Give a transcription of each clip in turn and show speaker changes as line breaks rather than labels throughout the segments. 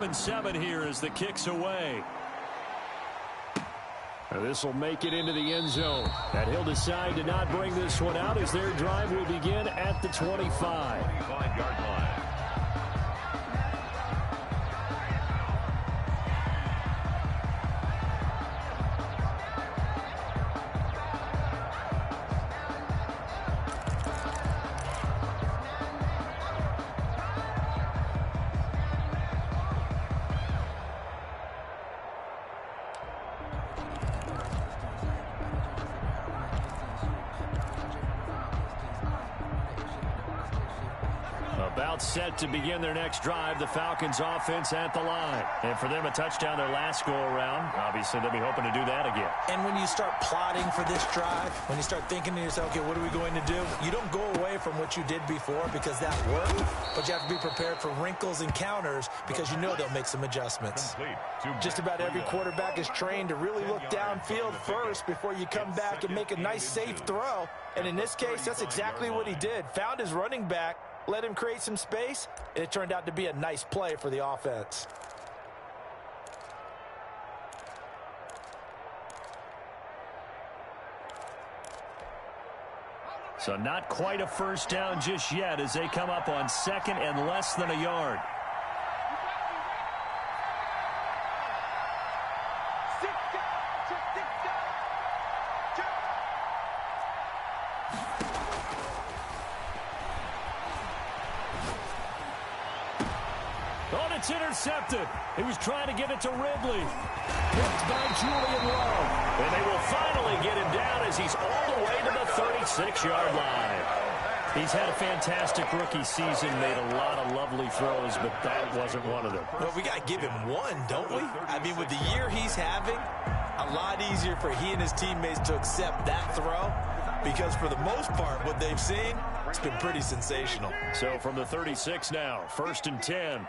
7 here as the kick's away. This will make it into the end zone. And he'll decide to not bring this one out as their drive will begin at the 25.
25-yard line.
About set to begin their next drive. The Falcons offense at the line. And for them, a touchdown their last go-around. Obviously, they'll be hoping to do that again.
And when you start plotting for this drive, when you start thinking to yourself, okay, what are we going to do? You don't go away from what you did before because that worked, but you have to be prepared for wrinkles and counters because you know they'll make some adjustments. Just about every quarterback is trained to really look downfield first before you come back and make a nice, safe throw. And in this case, that's exactly what he did. Found his running back, let him create some space, and it turned out to be a nice play for the offense.
So not quite a first down just yet as they come up on second and less than a yard. It's intercepted. He was trying to give it to Ridley. Picked by Julian Love. And they will finally get him down as he's all the way to the 36-yard line. He's had a fantastic rookie season, made a lot of lovely throws, but that wasn't one of them.
Well, we got to give him one, don't we? I mean, with the year he's having, a lot easier for he and his teammates to accept that throw because for the most part, what they've seen, it's been pretty sensational.
So from the 36 now, 1st and 10.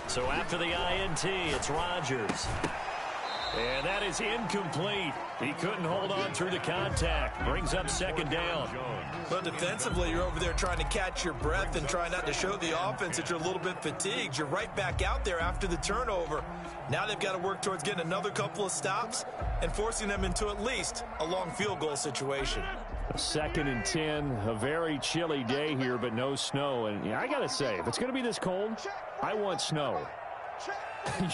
So after the INT, it's Rodgers. And that is incomplete. He couldn't hold on through the contact. Brings up 2nd down.
Well, defensively, you're over there trying to catch your breath and try not to show the offense that you're a little bit fatigued. You're right back out there after the turnover. Now they've got to work towards getting another couple of stops and forcing them into at least a long field goal situation.
2nd and 10, a very chilly day here, but no snow. And I got to say, if it's going to be this cold, I want snow.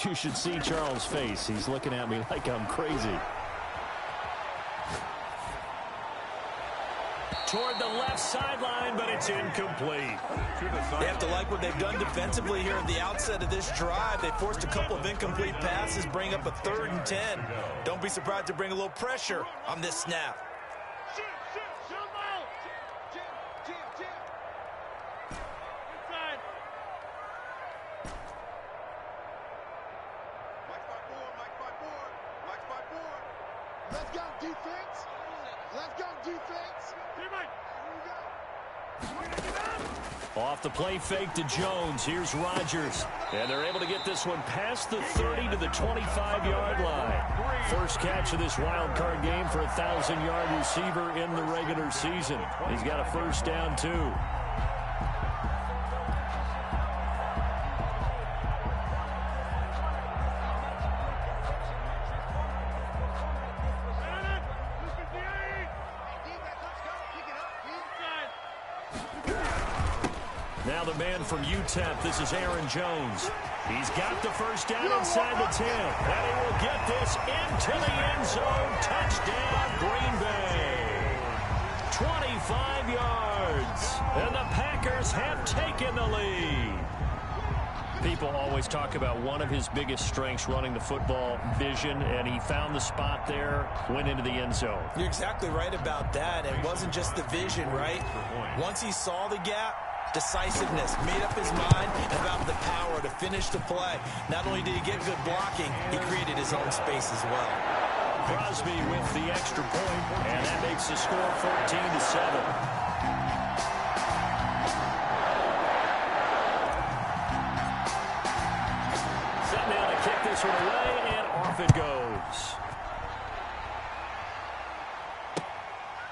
You should see Charles' face. He's looking at me like I'm crazy. Toward the left sideline, but it's incomplete.
They have to like what they've done defensively here at the outset of this drive. They forced a couple of incomplete passes, bring up a 3rd and 10. Don't be surprised to bring a little pressure on this snap.
Let's go, defense. Let's go, defense.
Off the play fake to Jones. Here's Rodgers. And they're able to get this one past the 30 to the 25-yard line. First catch of this wild card game for a 1,000-yard receiver in the regular season. He's got a first down, too. Now the man from UTEP, this is Aaron Jones. He's got the first down inside the 10. And he will get this into the end zone. Touchdown, Green Bay. 25 yards. And the Packers have taken the lead. People always talk about one of his biggest strengths, running the football, vision, and he found the spot there, went into the end zone.
You're exactly right about that. It wasn't just the vision, right? Once he saw the gap, decisiveness, made up his mind about the power to finish the play. Not only did he get good blocking, he created his own space as well.
Crosby with the extra point, and that makes the score 14-7. Setting down to kick this one away. play, and off it goes.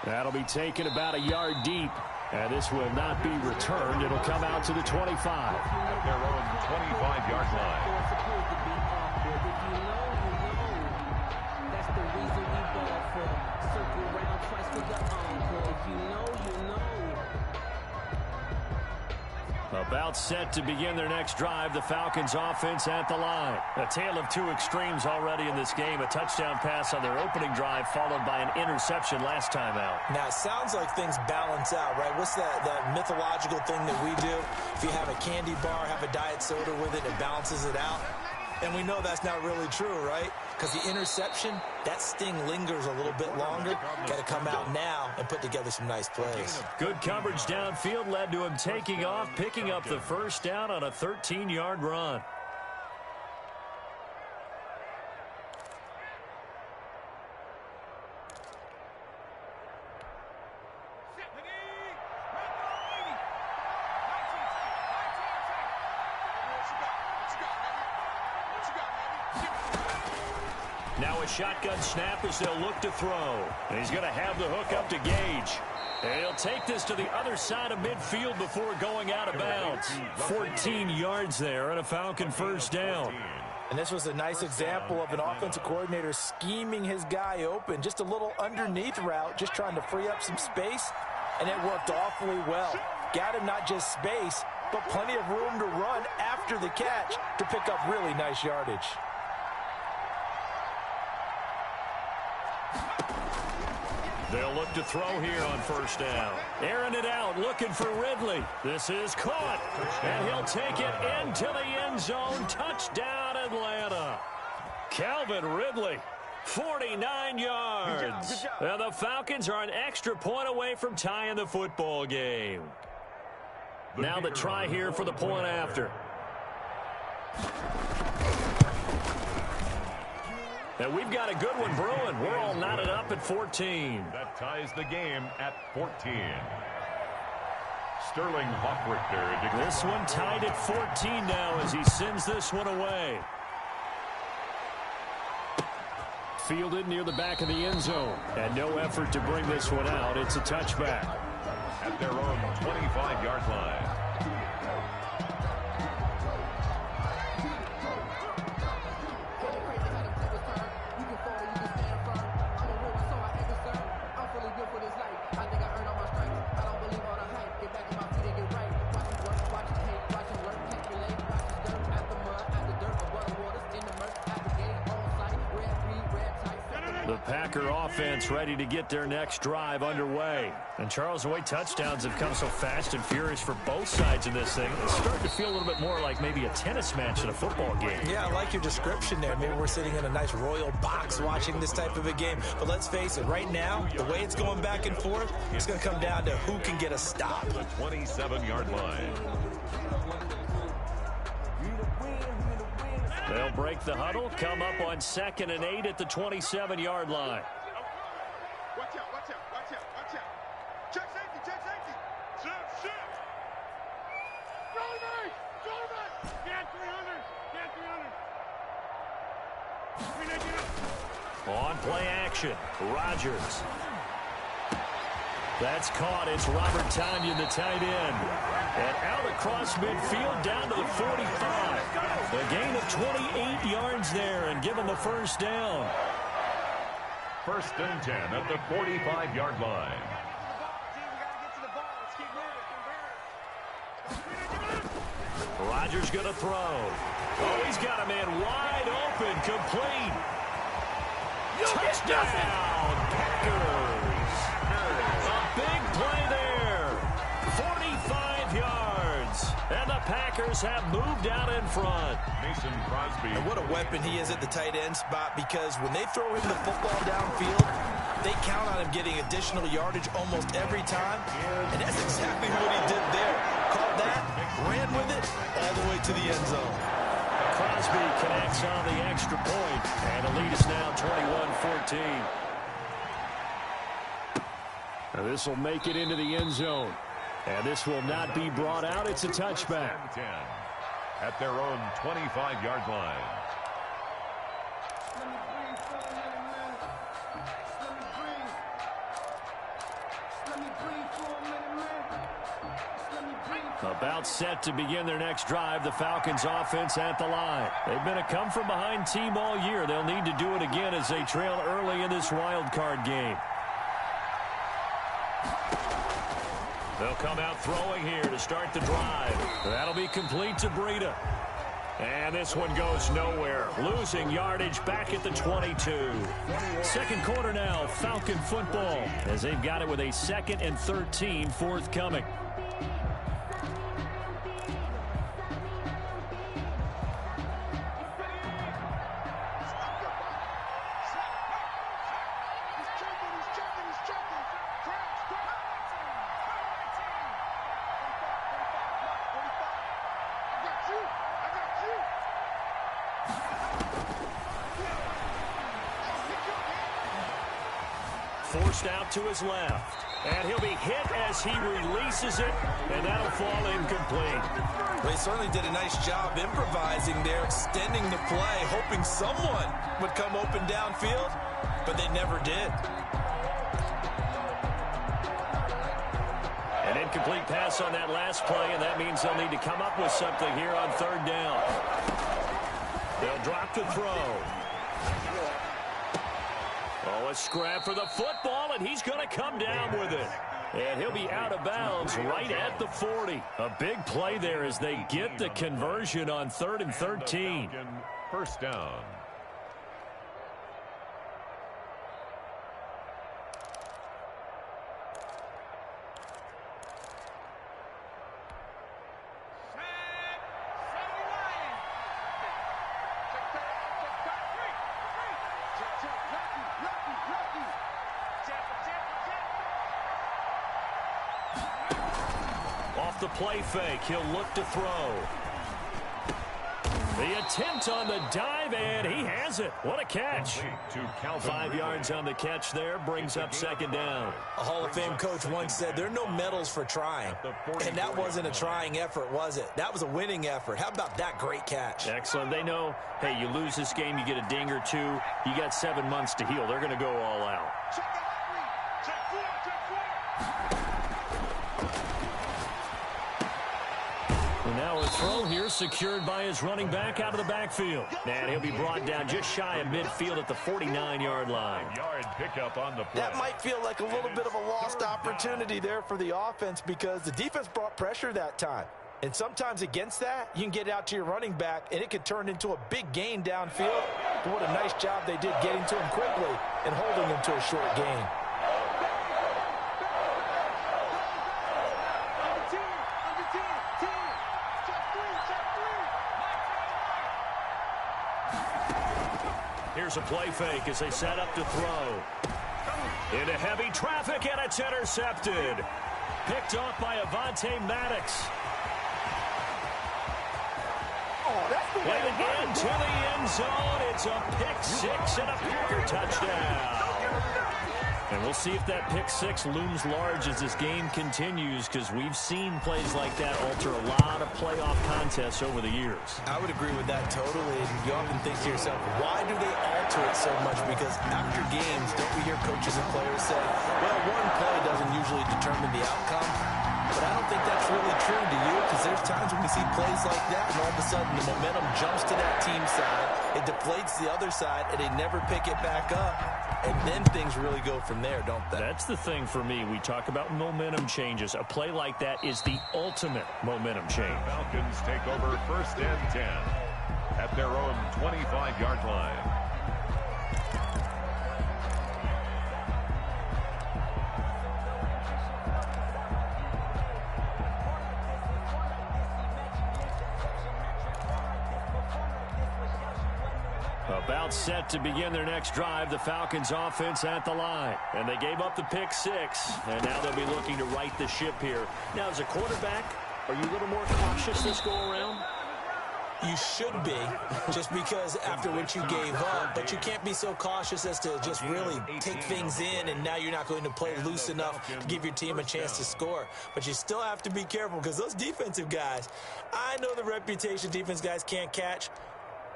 That'll be taken about a yard deep. And this will not be returned. It'll come out to the 25.
At their own 25-yard line.
That's the reason we ball for. Circle around twice for your encore. If you know, you know.
About set to begin their next drive, the Falcons offense at the line. A tale of two extremes already in this game. A touchdown pass on their opening drive followed by an interception last time out.
Now, it sounds like things balance out, right? What's that mythological thing that we do? If you have a candy bar, have a diet soda with it, it balances it out. And we know that's not really true, right? Because the interception, that sting lingers a little bit longer. Got to come out now and put together some nice plays.
Good coverage downfield led to him taking off, picking up the first down on a 13-yard run. Now a shotgun snap as they'll look to throw. And he's going to have the hook up to Gage. And he'll take this to the other side of midfield before going out of bounds. 14 yards there and a Falcon first down.
And this was a nice example of an offensive coordinator scheming his guy open. Just a little underneath route, just trying to free up some space. And it worked awfully well. Got him not just space, but plenty of room to run after the catch to pick up really nice yardage.
They'll look to throw here on first down. Airing it out, looking for Ridley. This is caught, and he'll take it into the end zone. Touchdown, Atlanta. Calvin Ridley, 49 yards.
Good job.
And the Falcons are an extra point away from tying the football game. Now the try here for the point after. And we've got a good one brewing. We're all knotted up at 14.
That ties the game at 14. Sterling Hoffrichter.
This one tied at 14 now as he sends this one away. Fielded near the back of the end zone. And no effort to bring this one out. It's a touchback.
At their own 25-yard line.
The Packer offense ready to get their next drive underway. And Charles, the way touchdowns have come so fast and furious for both sides of this thing, it's starting to feel a little bit more like maybe a tennis match in a football game.
Yeah, I like your description there. Maybe we're sitting in a nice royal box watching this type of a game. But let's face it, right now, the way it's going back and forth, it's going to come down to who can get a stop.
The 27-yard line.
They'll break the huddle, come up on 2nd and 8 at the 27-yard line.
Watch out, watch out, watch out, watch out. Check safety, check safety. Shift. Driver! Get 300!
On play action, Rodgers. That's caught. It's Robert Tonyan, the tight end. And out across midfield down to the 45. A gain of 28 yards there and give him the first down.
1st and 10 at the 45-yard line.
Rodgers going to throw. Oh, he's got a man wide open, complete. Touchdown, Packers. A big play there. 45 yards. And the Packers have moved out in front.
Mason Crosby.
And what a weapon he is at the tight end spot, because when they throw him the football downfield, they count on him getting additional yardage almost every time. And that's exactly what he did there. Caught that, ran with it, all the way to the end zone.
Crosby connects on the extra point, and the lead is now 21-14. Now this will make it into the end zone, and this will not be brought out. It's a touchback.
10 at their own 25-yard line.
About set to begin their next drive, the Falcons offense at the line. They've been a come-from-behind team all year. They'll need to do it again as they trail early in this wild card game. They'll come out throwing here to start the drive. That'll be complete to Breida. And this one goes nowhere. Losing yardage back at the 22. Second quarter now, Falcon football, as they've got it with a 2nd and 13 forthcoming. Forced out to his left. And he'll be hit as he releases it, and that'll fall incomplete.
They certainly did a nice job improvising there, extending the play, hoping someone would come open downfield, but they never did.
An incomplete pass on that last play, and that means they'll need to come up with something here on 3rd down. They'll drop to throw. Oh, a scrap for the football, and he's going to come down with it. And he'll be out of bounds right at the 40. A big play there as they get the conversion on 3rd and 13.
First down.
Off the play fake, he'll look to throw. The attempt on the dive, and he has it. What a catch. 5 yards on the catch there, brings up 2nd down.
A Hall of Fame coach once said there are no medals for trying. And that wasn't a trying effort, was it? That was a winning effort. How about that great catch?
Excellent. They know, hey, you lose this game, you get a ding or two. You got 7 months to heal. They're going to go all out. Now a throw here secured by his running back out of the backfield. And he'll be brought down just shy of midfield at the 49-yard line.
Pickup on the play.
That might feel like a little bit of a lost opportunity there for the offense because the defense brought pressure that time. And sometimes against that, you can get out to your running back, and it could turn into a big gain downfield. But what a nice job they did getting to him quickly and holding him to a short gain.
Here's a play fake as they set up to throw. Into heavy traffic, and it's intercepted. Picked off by Avonte Maddox. And into the end zone. It's a pick six and a Packer touchdown. And we'll see if that pick six looms large as this game continues, because we've seen plays like that alter a lot of playoff contests over the years.
I would agree with that totally. And you often think to yourself, why do they alter it so much? Because after games, don't we hear coaches and players say, well, one play doesn't usually determine the outcome? But I don't think that's really true to you, because there's times when we see plays like that, and all of a sudden the momentum jumps to that team side, it deflates the other side, and they never pick it back up. And then things really go from there, don't they?
That's the thing for me. We talk about momentum changes. A play like that is the ultimate momentum change.
Falcons take over 1st and 10 at their own 25-yard line.
About set to begin their next drive, the Falcons offense at the line. And they gave up the pick six, and now they'll be looking to right the ship here. Now, as a quarterback, are you a little more cautious this go around?
You should be, just because after what you gave up, but you can't be so cautious as to just really take things in, and now you're not going to play loose enough to give your team a chance to score. But you still have to be careful, because those defensive guys, I know the reputation defense guys can't catch.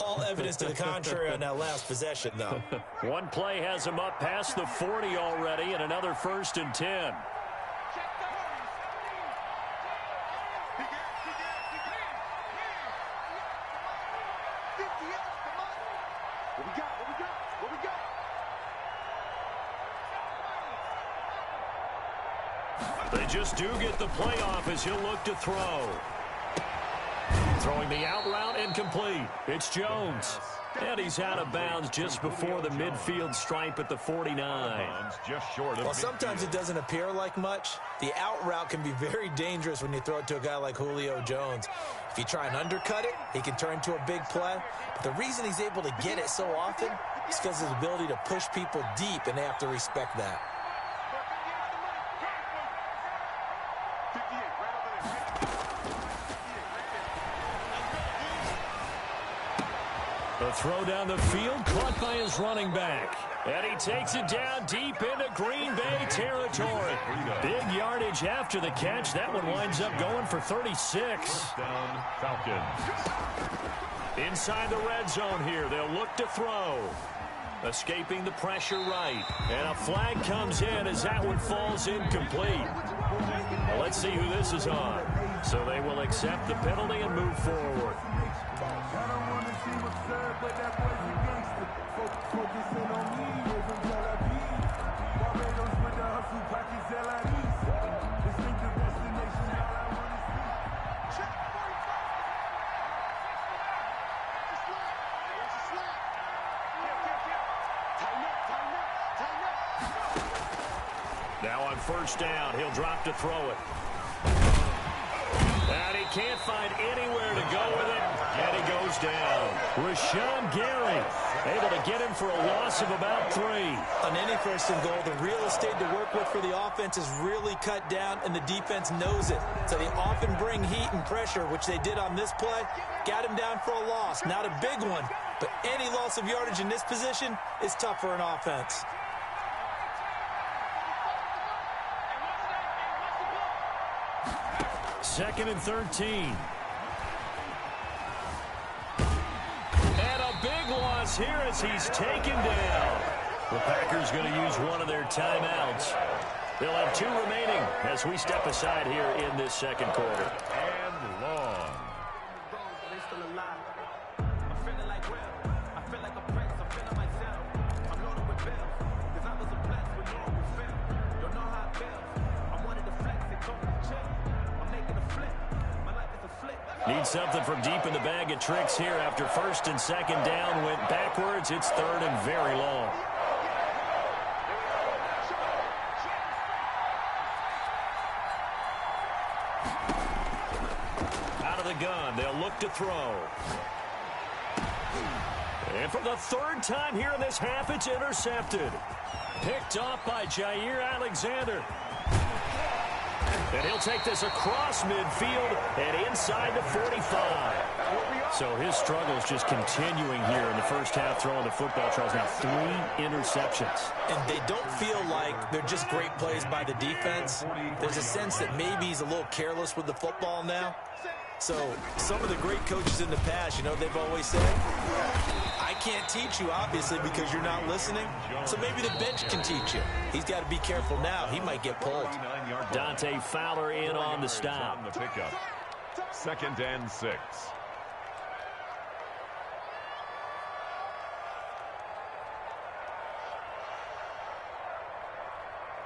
All evidence to the contrary on that last possession, though.
One play has him up past the 40 already, and another 1st and 10.
What we got? What we got? What we got?
They just do get the playoff as he'll look to throw. Throwing the out route incomplete. It's Jones. And he's out of bounds just before the midfield stripe at the 49.
Just short of
well, sometimes it doesn't appear like much. The out route can be very dangerous when you throw it to a guy like Julio Jones. If you try and undercut it, he can turn into a big play. But the reason he's able to get it so often is because of his ability to push people deep, and they have to respect that.
The throw down the field, caught by his running back. And he takes it down deep into Green Bay territory. Big yardage after the catch. That one winds up going for 36.
Down Falcons.
Inside the red zone here, they'll look to throw. Escaping the pressure right. And a flag comes in as that one falls incomplete. Well, let's see who this is on. So they will accept the penalty and move forward.
But that boy's a gangster. Focusing on me, raising Tel Aviv. Barbados with the hustle, pockets LIDs. Distinctive destination, all I want to see.
Check 45. Just slide. There's a slide. Tighten up, tighten up, tighten up.
Now on first down, he'll drop to throw it. And he can't find anywhere to go with it. And he goes down. Rashawn Gary able to get him for a loss of about 3.
On any first and goal, the real estate to work with for the offense is really cut down, and the defense knows it. So they often bring heat and pressure, which they did on this play. Got him down for a loss. Not a big one, but any loss of yardage in this position is tough for an offense.
Second and 13. Big loss here as he's taken down. The Packers going to use one of their timeouts. They'll have 2 remaining as we step aside here in this second quarter.
And long.
Need something from deep in the bag of tricks here after first and second down went backwards. It's third and very long. Out of the gun, they'll look to throw. And for the third time here in this half, it's intercepted. Picked off by Jair Alexander. And he'll take this across midfield and inside the 45. So his struggles just continuing here in the first half, throwing the football. Charles, now 3 interceptions.
And they don't feel like they're just great plays by the defense. There's a sense that maybe he's a little careless with the football now. So some of the great coaches in the past, you know, they've always said, I can't teach you, obviously, because you're not listening. So maybe the bench can teach you. He's got to be careful now. He might get pulled.
Dante Fowler in on the stop.
The pickup. Second and 6.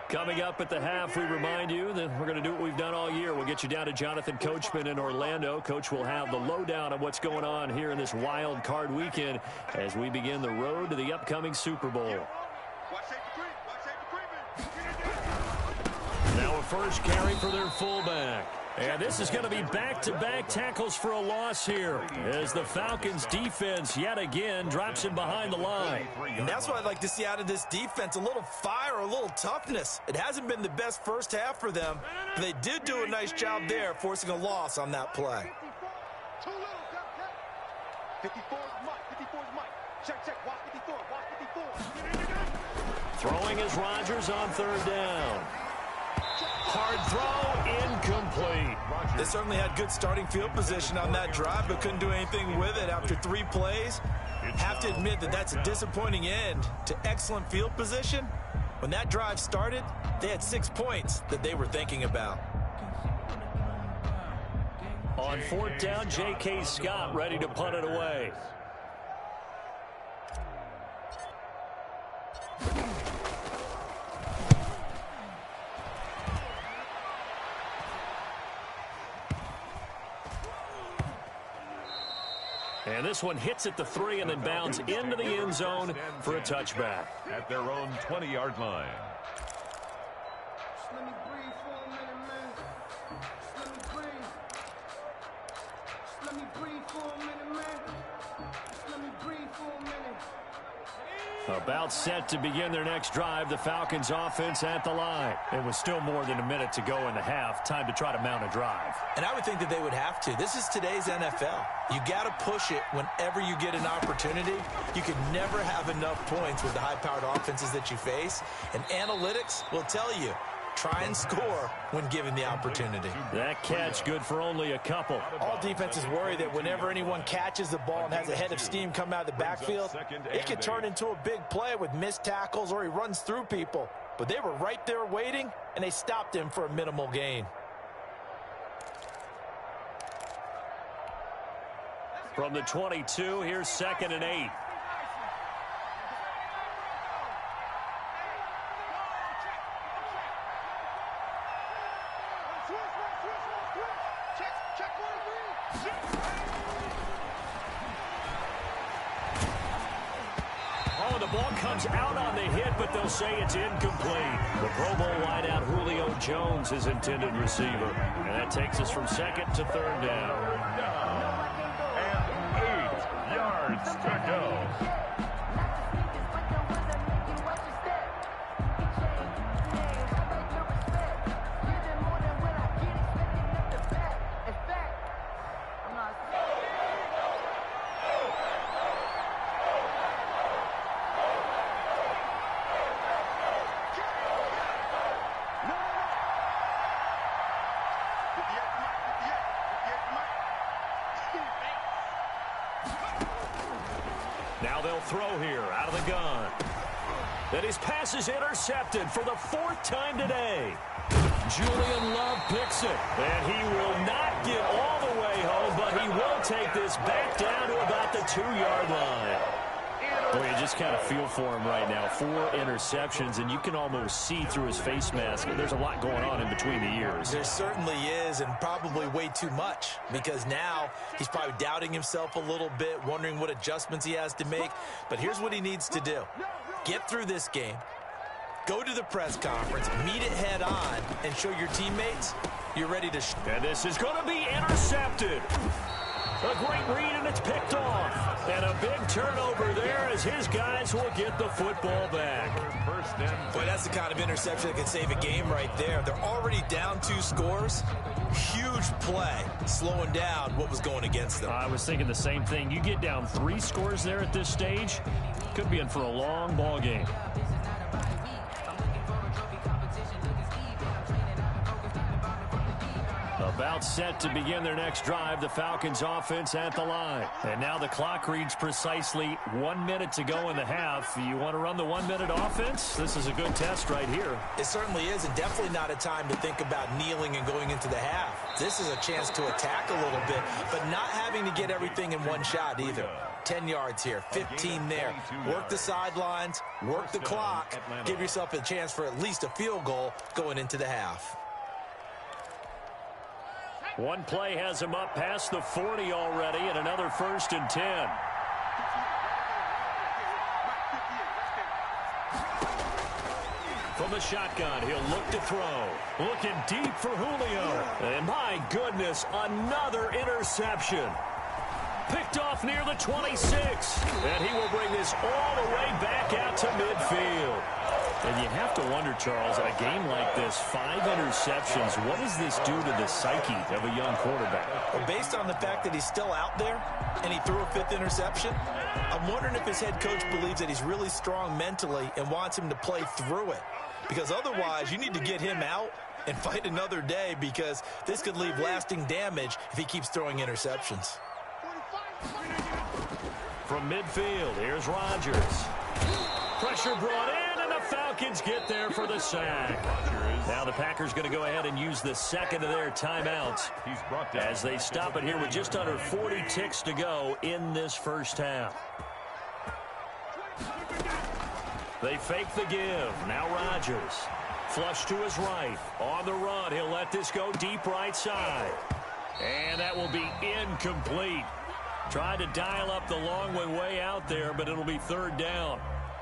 Coming up at the half, we remind you that we're going to do what we've done all year. We'll get you down to Jonathan Coachman in Orlando. Coach will have the lowdown on what's going on here in this wild card weekend as we begin the road to the upcoming Super Bowl. Now a first carry for their fullback. And this is going to be back-to-back tackles for a loss here as the Falcons defense yet again drops him behind the line.
And that's what I'd like to see out of this defense, a little fire, a little toughness. It hasn't been the best first half for them, but they did do a nice job there forcing a loss on that play.
54 is Mike. 54 is Mike. Check. Watch 54. Watch 54.
Throwing is Rodgers on third down. Hard throw, incomplete.
They certainly had good starting field position on that drive, but couldn't do anything with it after 3 plays. Have to admit that that's a disappointing end to excellent field position. When that drive started, they had 6 points that they were thinking about.
On fourth down, J.K. Scott ready to punt it away. this one hits at the 3 and then bounds into the end zone for a touchback.
At their own 20-yard line.
Just let me breathe for a minute, man. Just let me breathe. Just let me breathe for a minute, man. Just let me breathe for a minute.
About set to begin their next drive, the Falcons offense at the line. It was still more than a minute to go in the half. Time to try to mount a drive.
And I would think that they would have to. This is today's NFL. You got to push it whenever you get an opportunity. You can never have enough points with the high-powered offenses that you face. And analytics will tell you, try and score when given the opportunity.
That catch good for only a couple.
All defenses worry that whenever anyone catches the ball and has a head of steam come out of the backfield, it can turn into a big play with missed tackles or he runs through people. But they were right there waiting, and they stopped him for a minimal gain.
From the 22, here's 2nd and 8. Oh, the ball comes out on the hit, but they'll say it's incomplete. The Pro Bowl wideout Julio Jones is intended receiver. And that takes us from 2nd to 3rd down.
And 8 yards to go.
Now they'll throw here out of the gun. Then his pass is intercepted for the 4th time today. Julian Love picks it. And he will not get all the way home, but he will take this back down to about the 2-yard line. Boy, you just kind of feel for him right now. 4 interceptions, and you can almost see through his face mask. There's a lot going on in between the ears.
There certainly is, and probably way too much, because now he's probably doubting himself a little bit, wondering what adjustments he has to make. But here's what he needs to do. Get through this game, go to the press conference, meet it head on, and show your teammates you're ready to
and this is going to be intercepted. A great read, and it's picked off. And a big turnover there as his guys will get the football back.
Boy, that's the kind of interception that can save a game right there. They're already down 2 scores. Huge play, slowing down what was going against them.
I was thinking the same thing. You get down 3 scores there at this stage, could be in for a long ball game. About set to begin their next drive, the Falcons offense at the line. And now the clock reads precisely 1 minute to go in the half. You want to run the 1-minute offense? This is a good test right here.
It certainly is, and definitely not a time to think about kneeling and going into the half. This is a chance to attack a little bit, but not having to get everything in one shot either. 10 yards here, 15 there. Work the sidelines, work the clock, give yourself a chance for at least a field goal going into the half.
One play has him up past the 40 already, and another 1st and 10. From the shotgun, he'll look to throw. Looking deep for Julio. And my goodness, another interception. Picked off near the 26. And he will bring this all the way back out to midfield. And you have to wonder, Charles, a game like this, 5 interceptions, what does this do to the psyche of a young quarterback?
Well, based on the fact that he's still out there and he threw a 5th interception, I'm wondering if his head coach believes that he's really strong mentally and wants him to play through it. Because otherwise, you need to get him out and fight another day, because this could leave lasting damage if he keeps throwing interceptions.
From midfield, here's Rodgers. Pressure brought in, and the Falcons get there for the sack. Now the Packers going to go ahead and use the 2nd of their timeouts as they stop it here with just under 40 ticks to go in this first half. They fake the give. Now Rodgers. Flush to his right. On the run, he'll let this go deep right side. And that will be incomplete. Tried to dial up the long way out there, but it'll be third down.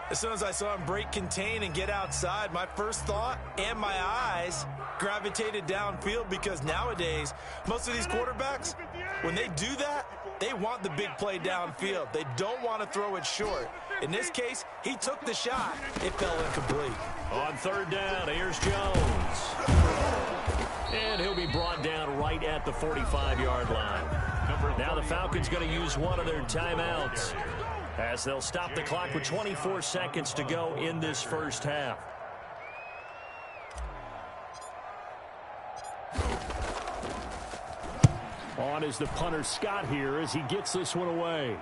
As soon as I saw him break contain and get outside, my first thought and my eyes gravitated downfield, because nowadays, most of these quarterbacks, when they do that, they want the big play downfield. They don't want to throw it short. In this case, he took the shot. It fell incomplete.
On third down, here's Jones. And he'll be brought down right at the 45-yard line. Now the Falcons going to use one of their timeouts, as they'll stop the clock with 24 seconds to go in this first half. On is the punter Scott here as he gets this one away.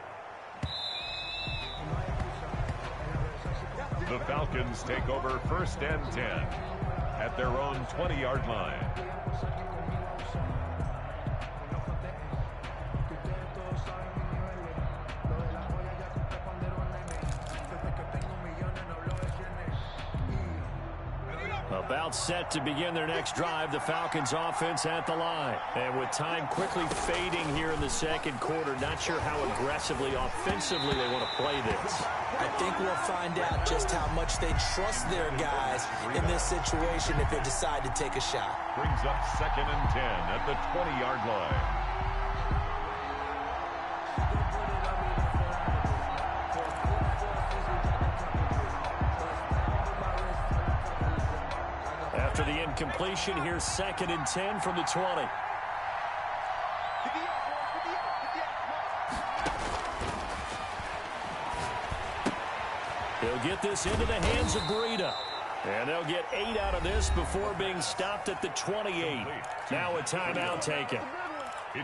The Falcons take over first and 10 at their own 20-yard line.
About set to begin their next drive, the Falcons offense at the line. And with time quickly fading here in the second quarter, not sure how aggressively, offensively they want to play this.
I think we'll find out just how much they trust their guys in this situation if they decide to take a shot.
Brings up second and 10 at the 20-yard line.
After the incompletion, here's second and 10 from the 20. They'll get this into the hands of Breida. And they'll get 8 out of this before being stopped at the 28. Now a timeout taken.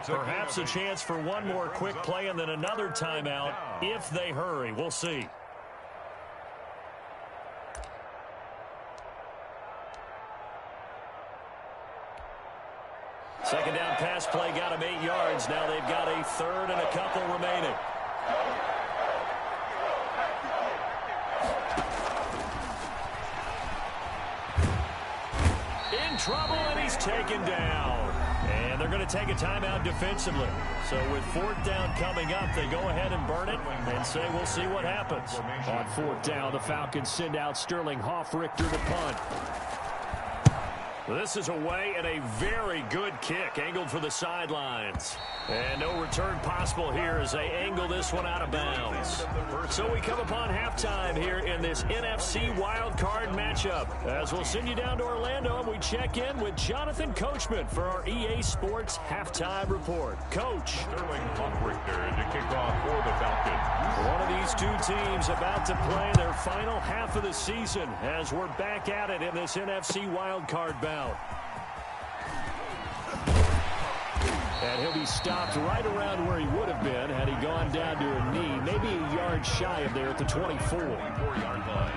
Perhaps a chance for one more quick play and then another timeout if they hurry. We'll see. Second down pass play got him 8 yards. Now they've got a third and a couple remaining. In trouble, and he's taken down. And they're going to take a timeout defensively. So with fourth down coming up, they go ahead and burn it and say we'll see what happens. On fourth down, the Falcons send out Sterling Hoffrichter to punt. This is away and a very good kick, angled for the sidelines. And no return possible here as they angle this one out of bounds. So we come upon halftime here in this NFC wildcard matchup. As we'll send you down to Orlando and we check in with Jonathan Coachman for our EA Sports Halftime Report. Coach.
Sterling Hoffrichter to kick off for the Falcons.
One of these two teams about to play their final half of the season as we're back at it in this NFC wildcard bout. And he'll be stopped right around where he would have been had he gone down to a knee, maybe a yard shy of there at the 24.
24-yard line.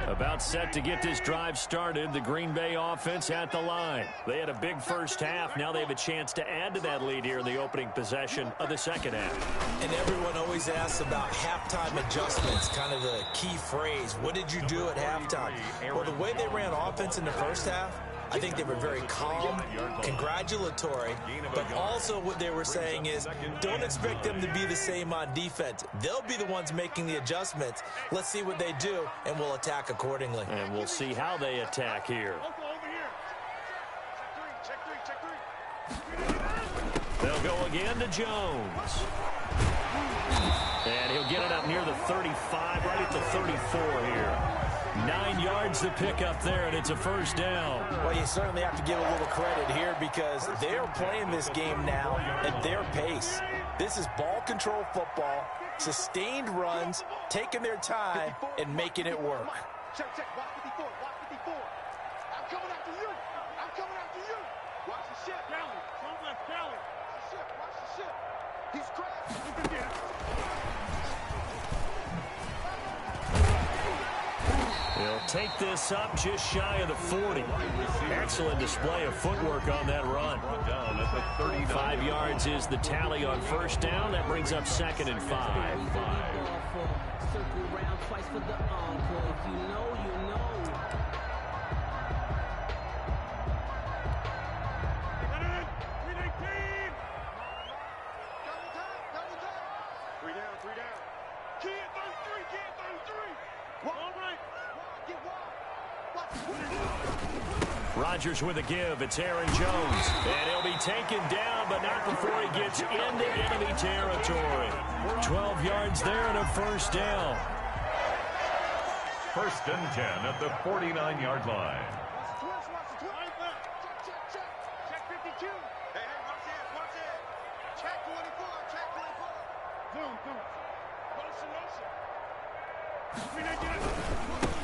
About set to get this drive started. The Green Bay offense at the line. They had a big first half. Now they have a chance to add to that lead here in the opening possession of the second half.
And everyone always asks about halftime adjustments, kind of the key phrase. What did you do at halftime? Well, the way they ran offense in the first half, I think they were very calm, congratulatory, but also what they were saying is don't expect them to be the same on defense. They'll be the ones making the adjustments. Let's see what they do, and we'll attack accordingly.
And we'll see how they attack here. They'll go again to Jones. And he'll get it up near the 35, right at the 34 here. 9 yards to pick up there, and it's a first down.
Well, you certainly have to give a little credit here because they're playing this game now at their pace. This is ball control football, sustained runs, taking their time, and making it work.
Check, watch 54, watch 54. I'm coming after you. I'm coming after you. Watch the ship. Galley, don't let Galley. Watch the ship. He's crashed. You can get it.
They'll take this up just shy of the 40. Excellent display of footwork on that run. 5 yards is the tally on first down. That brings up 2nd and 5.
Circle round twice for the encore. If you know, you know.
Three down. Kid 33. All right. Get wide.
Rodgers with a give. It's Aaron Jones. And he'll be taken down, but not before he gets into enemy territory. 12 yards there and a first down.
1st and 10 at the 49-yard line.
Check 52. Hey, watch this. Check 24. Zoom.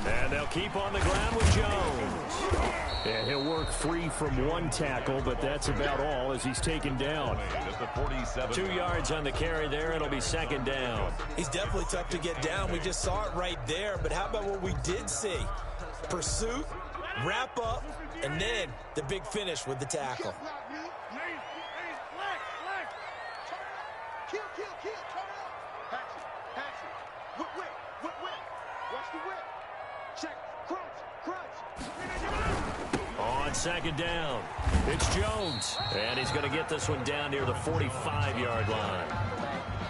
And they'll keep on the ground with Jones. And he'll work free from 1 tackle, but that's about all as he's taken down. 2 yards on the carry there. It'll be 2nd down.
He's definitely tough to get down. We just saw it right there. But how about what we did see? Pursuit, wrap up, and then the big finish with the tackle.
Kill. Turn up. Patch it. Whip. Watch the whip. Check. Crunch.
On 2nd down, it's Jones. And he's going to get this one down near the 45-yard line.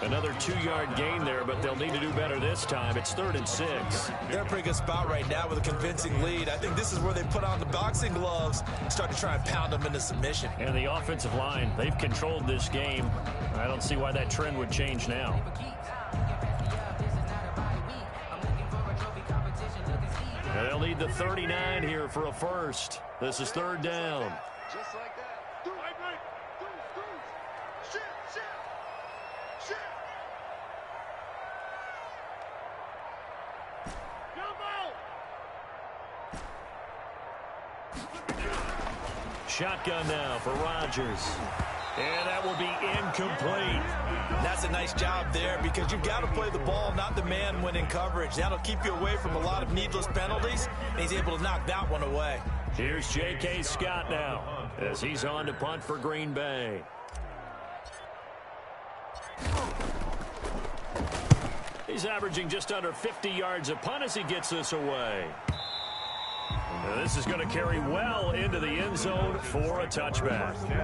Another 2-yard gain there, but they'll need to do better this time. It's 3rd and 6.
They're in a pretty good spot right now with a convincing lead. I think this is where they put on the boxing gloves and start to try and pound them into submission.
And the offensive line, they've controlled this game. I don't see why that trend would change now. And they'll need the 39 here for a first. This is 3rd down.
Just like that.
Shotgun now for Rodgers. And that will be incomplete.
That's a nice job there because you've got to play the ball, not the man when in coverage. That'll keep you away from a lot of needless penalties, and he's able to knock that one away.
Here's J.K. Scott now as he's on to punt for Green Bay. He's averaging just under 50 yards a punt as he gets this away. Now this is going to carry well into the end zone for a touchback.
10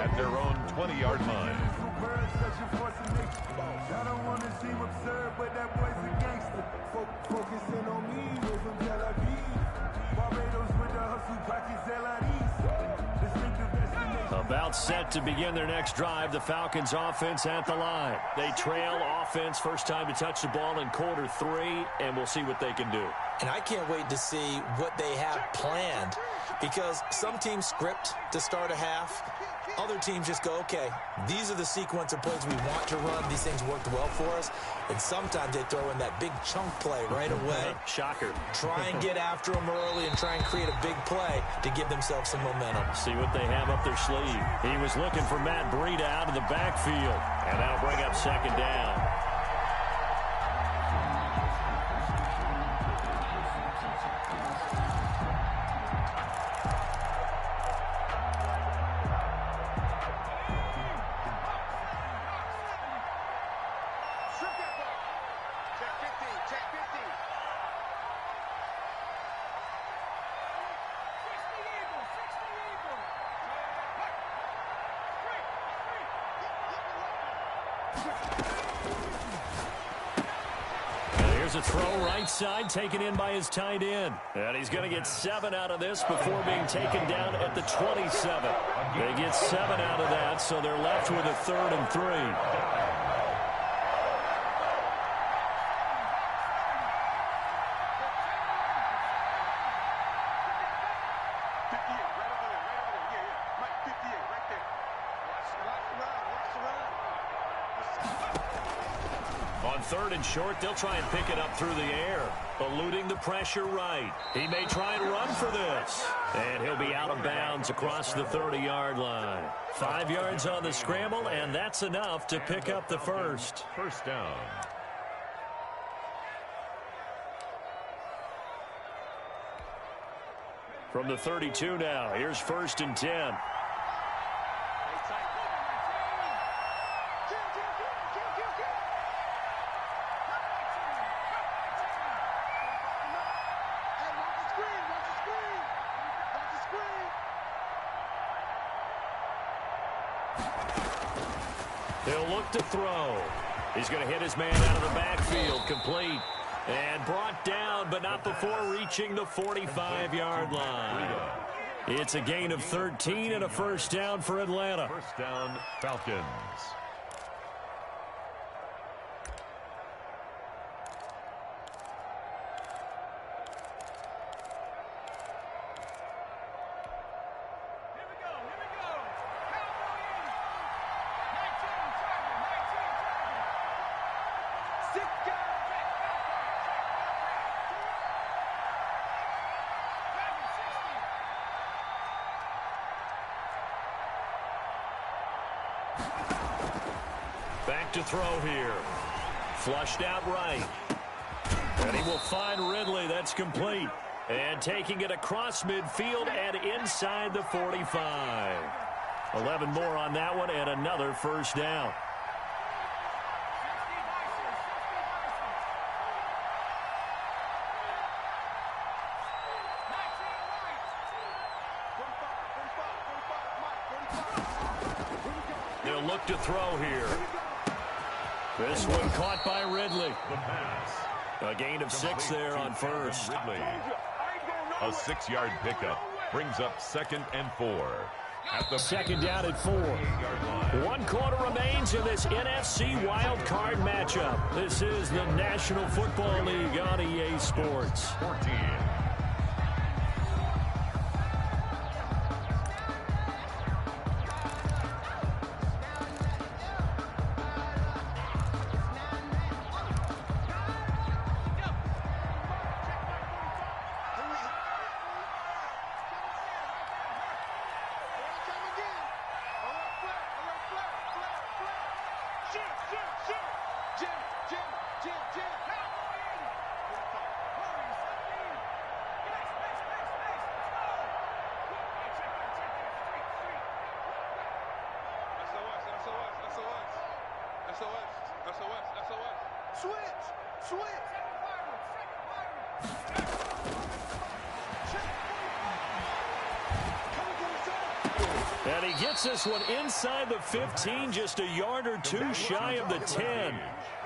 at their own 20-yard line.
I don't want to seem absurd, but that boy's a gangster. Focusing on me, we're from Tel Aviv. Barbados with the hustle, pockets Distinctive destination.
About set to begin their next drive, the Falcons offense at the line. They trail offense, first time to touch the ball in quarter 3, and we'll see what they can do.
And I can't wait to see what they have planned because some teams script to start a half. Other teams just go, okay, these are the sequence of plays we want to run. These things worked well for us. And sometimes they throw in that big chunk play right away.
Shocker.
Try and get after them early and try and create a big play to give themselves some momentum.
See what they have up their sleeve. He was looking for Matt Breida out of the backfield. And that'll bring up 2nd down. Here's a throw right side taken in by his tight end. And he's going to get 7 out of this before being taken down at the 27. They get 7 out of that, so they're left with a 3rd and 3. On 3rd and short, they'll try and pick it up through the air, eluding the pressure right. He may try and run for this, and he'll be out of bounds across the 30-yard line. 5 yards on the scramble, and that's enough to pick up the first.
First down.
From the 32 now, here's 1st and 10. He'll look to throw. He's going to hit his man out of the backfield, complete. And brought down, but not before reaching the 45-yard line. It's a gain of 13 and a 1st down for Atlanta.
1st down, Falcons.
Back to throw here. Flushed out right. And he will find Ridley. That's complete. And taking it across midfield and inside the 45. 11 more on that one and another 1st down. They'll look to throw here. This one caught by Ridley.
The pass.
A gain of 6 there on 1st.
Ridley. A 6-yard pickup brings up 2nd and 4. At the
2nd down at 4. 1 quarter remains in this NFC wild card matchup. This is the National Football League on EA Sports.
14.
And he gets this one inside the 15, just a yard or 2 shy of the 10.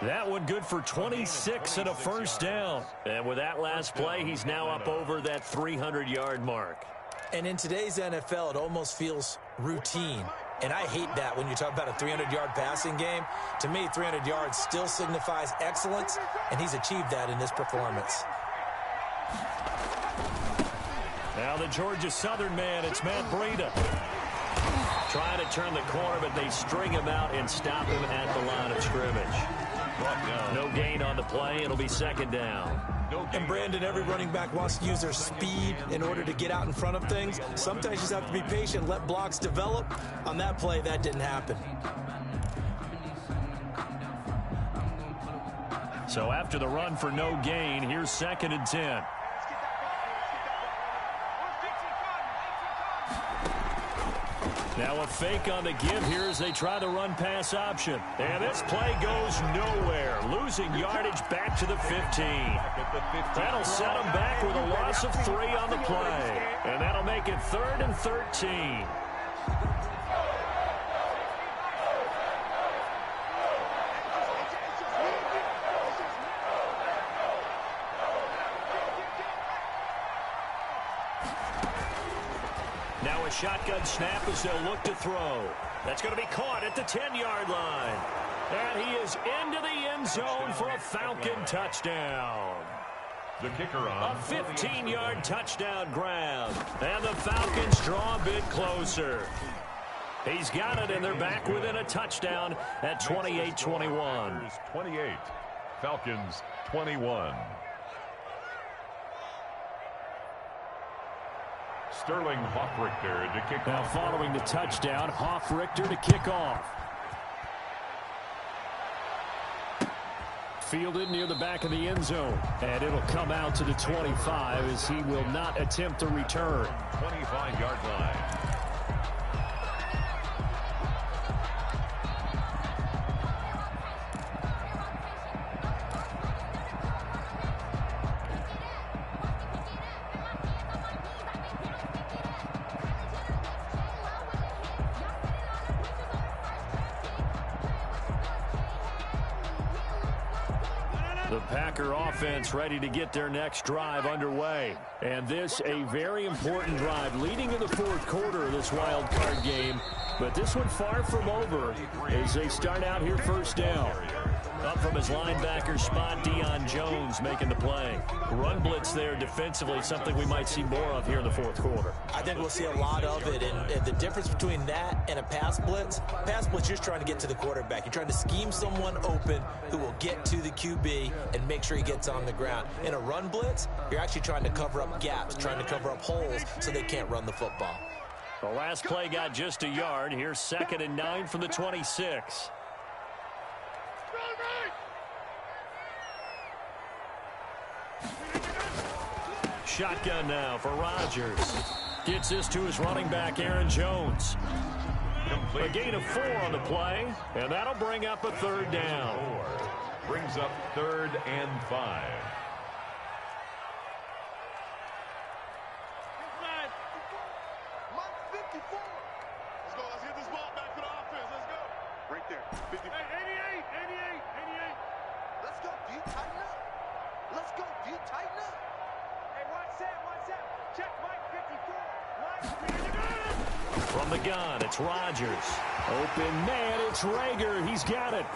That one good for 26 and a 1st down. And with that last play, he's now up over that 300-yard mark.
And in today's NFL, it almost feels routine. And I hate that when you talk about a 300-yard passing game. To me, 300 yards still signifies excellence, and he's achieved that in this performance.
Now the Georgia Southern man, it's Matt Breida. Trying to turn the corner, but they string him out and stop him at the line of scrimmage. No gain on the play. It'll be 2nd down.
And Brandon, every running back wants to use their speed in order to get out in front of things. Sometimes you just have to be patient, let blocks develop. On that play, that didn't happen.
So after the run for no gain, here's 2nd and 10. Now a fake on the give here as they try the run-pass option. And this play goes nowhere. Losing yardage back to the 15. That'll set them back with a loss of 3 on the play. And that'll make it 3rd and 13. Now a shotgun snap as they'll look to throw. That's going to be caught at the 10-yard line. And he is into the end zone for a Falcon touchdown.
The kicker on.
A 15-yard touchdown grab. And the Falcons draw a bit closer. He's got it, and they're back within a touchdown at 28-21.
28. Falcons 21. Sterling Hoffrichter to kick
now
off.
Following the touchdown, Hoffrichter to kick off. Fielded near the back of the end zone. And it'll come out to the 25 as he will not attempt to return.
25-yard line.
The Packer offense ready to get their next drive underway. And this a very important drive leading in the fourth quarter of this wild card game. But this one far from over as they start out here first down. Up from his linebacker spot, Deion Jones making the play. Run blitz there defensively, something we might see more of here in the fourth quarter.
I think we'll see a lot of it, and the difference between that and a pass blitz, you're just trying to get to the quarterback. You're trying to scheme someone open who will get to the QB and make sure he gets on the ground. In a run blitz, you're actually trying to cover up gaps, trying to cover up holes so they can't run the football.
The last play got just a yard. Here's 2nd and 9 from the 26. Shotgun now for Rodgers. Gets this to his running back, Aaron Jones. A gain of 4 on the play, and that'll bring up a 3rd down.
Brings up 3rd and 5.
Right there. 50. Hey, 88. Let's go, D. Tighten up. Let's go, D. Tighten up. Hey, watch out. Check Mike 54.
From the gun, it's Rodgers. Open man, it's Rager. He's got it.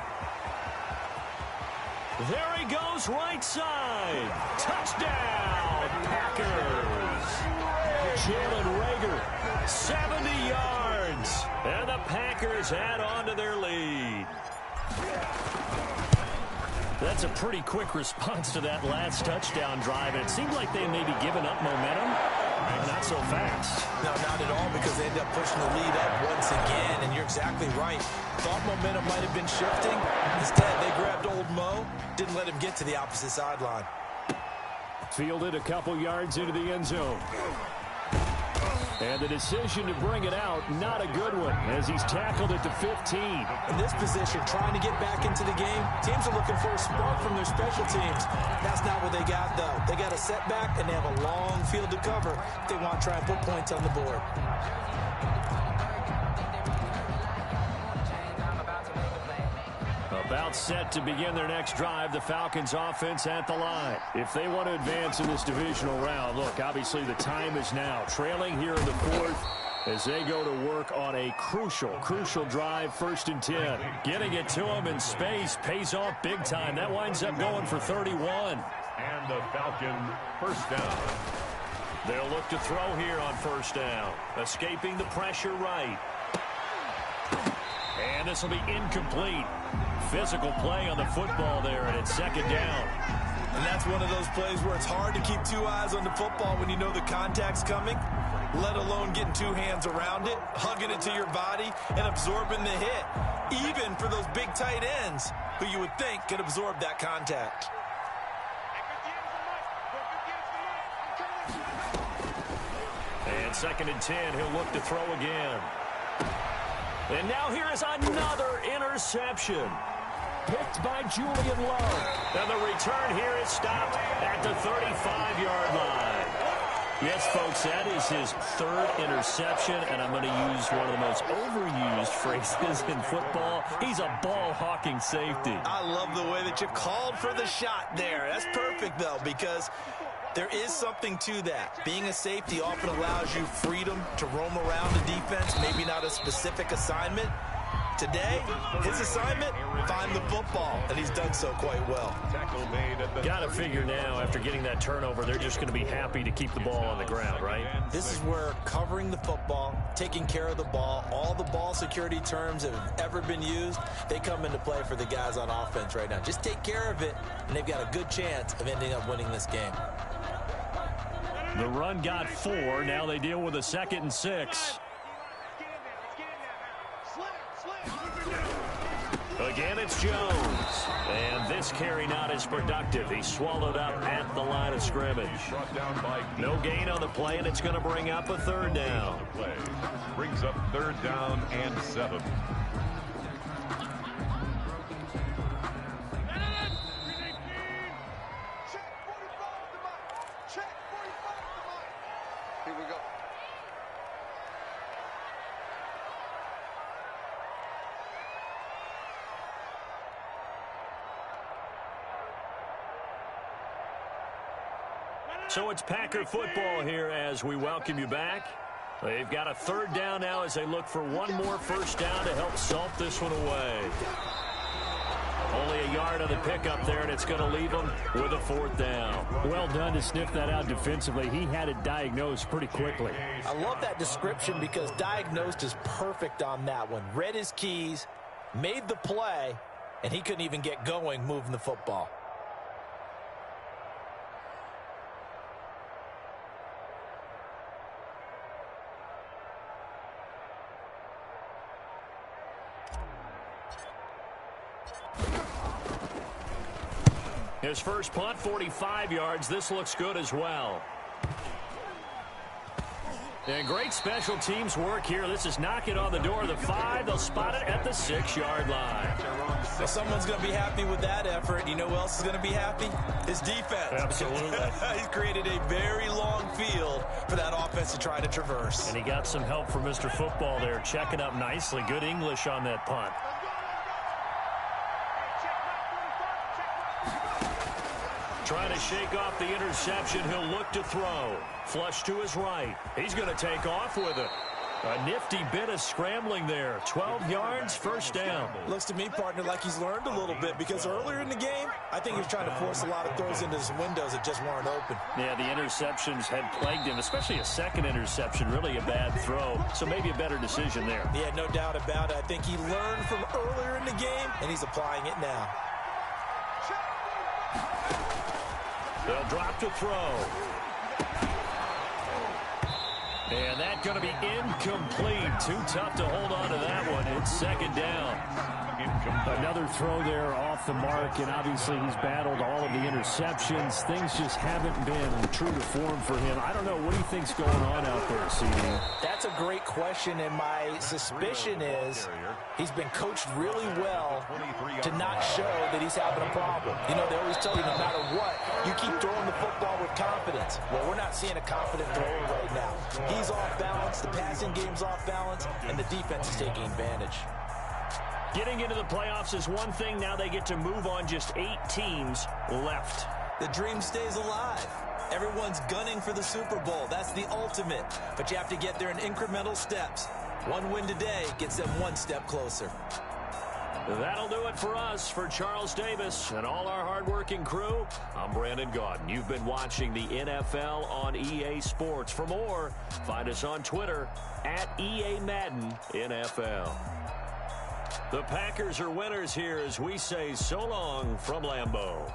There he goes, right side. Touchdown, Packers. Jalen Rager, 70 yards. And the Packers add on to their lead. That's a pretty quick response to that last touchdown drive. And it seemed like they may be giving up momentum. Not so fast.
No, not at all, because they end up pushing the lead up once again. And you're exactly right. Thought momentum might have been shifting. Instead, they grabbed old Mo. Didn't let him get to the opposite sideline.
Fielded a couple yards into the end zone. And the decision to bring it out, not a good one, as he's tackled at the 15.
In this position, trying to get back into the game, teams are looking for a spark from their special teams. That's not what they got, though. They got a setback, and they have a long field to cover if they want to try and put points on the board.
About set to begin their next drive, the Falcons offense at the line. If they want to advance in this divisional round, look, obviously the time is now. Trailing here in the fourth as they go to work on a crucial drive, 1st and 10. Getting it to them in space pays off big time. That winds up going for 31.
And the Falcon 1st down.
They'll look to throw here on 1st down. Escaping the pressure right. And this will be incomplete. Physical play on the football there, and it's 2nd down.
And that's one of those plays where it's hard to keep 2 eyes on the football when you know the contact's coming, let alone getting 2 hands around it, hugging it to your body, and absorbing the hit, even for those big tight ends who you would think could absorb that contact.
And 2nd and 10, he'll look to throw again. And now here is another interception. Picked by Julian Love. And the return here is stopped at the 35-yard line. Yes, folks, that is his 3rd interception, and I'm going to use one of the most overused phrases in football. He's a ball-hawking safety.
I love the way that you called for the shot there. That's perfect, though, because there is something to that. Being a safety often allows you freedom to roam around the defense, maybe not a specific assignment. Today, his assignment, find the football, and he's done so quite well.
Got to figure now, after getting that turnover, they're just going to be happy to keep the ball on the ground, right?
This is where covering the football, taking care of the ball, all the ball security terms that have ever been used, they come into play for the guys on offense right now. Just take care of it, and they've got a good chance of ending up winning this game.
The run got 4. Now they deal with a 2nd and 6. Again, it's Jones. And this carry not as productive. He swallowed up at the line of scrimmage.
Brought down by
No gain on the play, and it's going to bring up a third down.
play. Brings up 3rd down and 7.
Check 45 the mic. Check 45 the mic. Here we go.
So it's Packer football here as we welcome you back. They've got a 3rd down now as they look for one more first down to help salt this one away. Only a yard on the pickup there, and it's going to leave them with a 4th down.
Well done to sniff that out defensively. He had it diagnosed pretty quickly.
I love that description because diagnosed is perfect on that one. Read his keys, made the play, and he couldn't even get going moving the football.
His first punt, 45 yards. This looks good as well. And great special teams work here. This is knocking on the door of the 5. They'll spot it at the 6-yard line.
Well, someone's going to be happy with that effort. You know who else is going to be happy? His defense.
Absolutely.
He's created a very long field for that offense to try to traverse.
And he got some help from Mr. Football there, checking up nicely. Good English on that punt. Trying to shake off the interception. He'll look to throw. Flush to his right. He's going to take off with it. A nifty bit of scrambling there. 12 yards, first down.
Looks to me, partner, like he's learned a little bit because earlier in the game, I think he was trying to force a lot of throws into some windows that just weren't open.
Yeah, the interceptions had plagued him, especially a second interception. Really a bad throw. So maybe a better decision there.
Yeah, no doubt about it. I think he learned from earlier in the game, and he's applying it now.
They'll drop to throw. And that's going to be incomplete. Too tough to hold on to that one. It's 2nd down.
Another throw there off the mark, and obviously he's battled all of the interceptions. Things just haven't been true to form for him. I don't know. What do you think's going on out there, CD?
That's a great question, and my suspicion is he's been coached really well to not show that he's having a problem. You know, they always tell you no matter what, you keep throwing the football with confidence. Well, we're not seeing a confident thrower right now. He's off balance, the passing game's off balance, and the defense is taking advantage.
Getting into the playoffs is one thing. Now they get to move on. Just 8 teams left.
The dream stays alive. Everyone's gunning for the Super Bowl. That's the ultimate. But you have to get there in incremental steps. One win today gets them one step closer.
That'll do it for us. For Charles Davis and all our hardworking crew, I'm Brandon Gaudin. You've been watching the NFL on EA Sports. For more, find us on Twitter at EA Madden NFL. The Packers are winners here as we say so long from Lambeau.